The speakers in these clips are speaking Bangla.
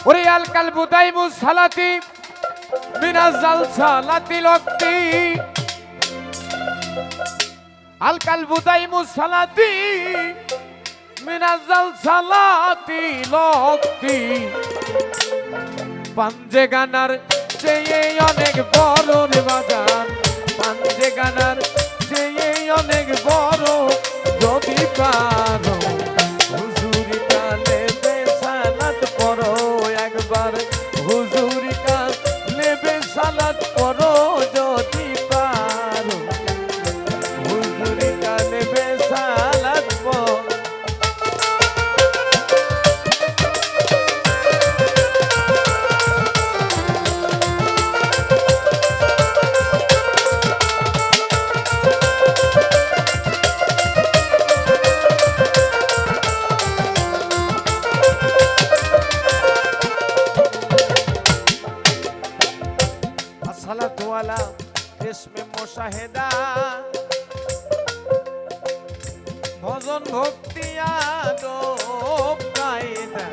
ওরে আল কালবু দাইমু সালাতি মিনাজাল সালাতি লক্তি আল কালবু দাইমু সালাতি মিনাজাল সালাতি লক্তি পাঞ্জে গানার চেয়ে অনেক বড় রে বাজান পাঞ্জে গানার চেয়ে অনেক বড় যদি পারো হুজুরি কালে বেসালাত পড়ো একবার হুজুরি কালে বেসালাত পড়ো যদি পারো হুজুরি কালে বেসালাত পড়ো इसमें मुशाहिदा भजन भक्तिया दो कायदा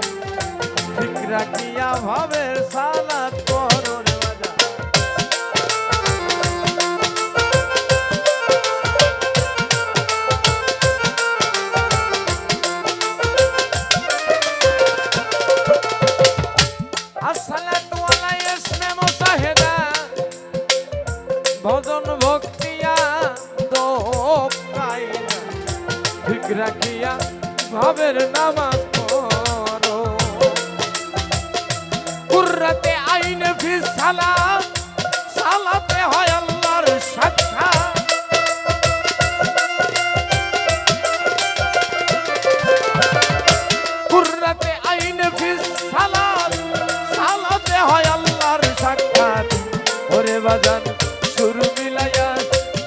फिक्रा किया भावेर सालात करो रे बाजा अस्सलातु वाला इसमें मुशाहिदा ভজন ভক্তিয়া দো কায়দা ঠিক রাখিয়া ভাবের নামাজ পড়ো কুররাতে আইনে ফি সালাত সালাতে হয় আল্লাহর সাক্ষাৎ কুররাতে আইনে ফি সালাত সালাতে হয় আল্লাহর সাক্ষাৎ ওরে বাজান সুর মিলায়া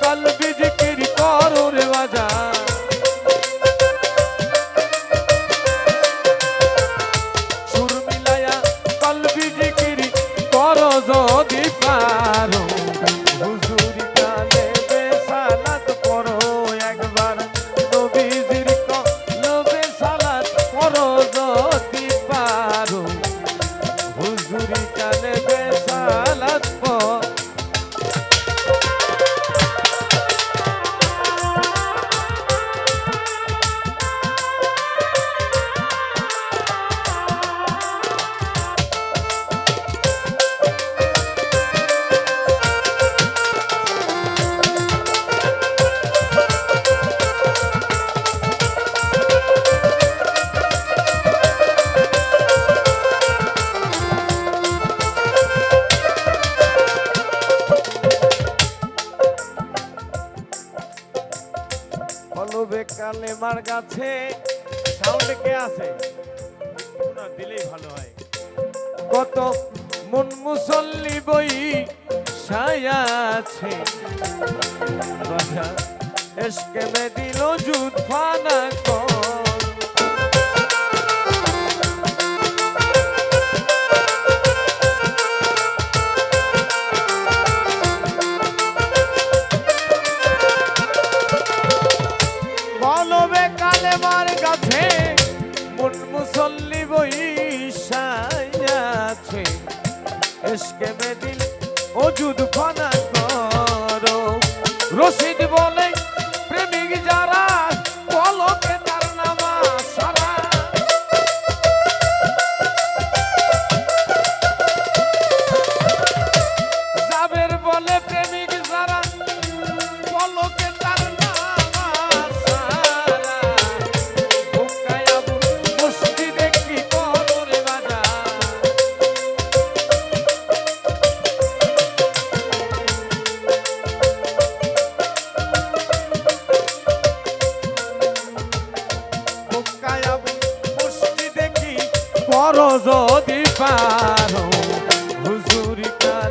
কলবি জিকির করো রে বাজান সুর মিলায়া কলবি জিকির করো যদি পারো হুজুরি কালে বেসালাত পড়ো একবার নবীজির কলবে সালাত পড়ো যদি পারো হুজুরি কালে বেসালাত পড়ো কলবে কালেমার গাছে সাউন্ড কে আছে না দিলেই ভালো হয় কত মন মুসল্লি বই ছায়া আছে বাজা এসকে মে দিল জুদ ফানা কর কলবে কালেমার গাছে মন মুসল্লি বইসাইয়া আছে এসকে মে দিল ওজুদ ফানা করো রশিদ বলে প্রেমিক যারা পলকে তার নামাজ সারা জাবের বলে প্রেমিক যারা পলকে তার করো যদি পারো হুজুরি কালে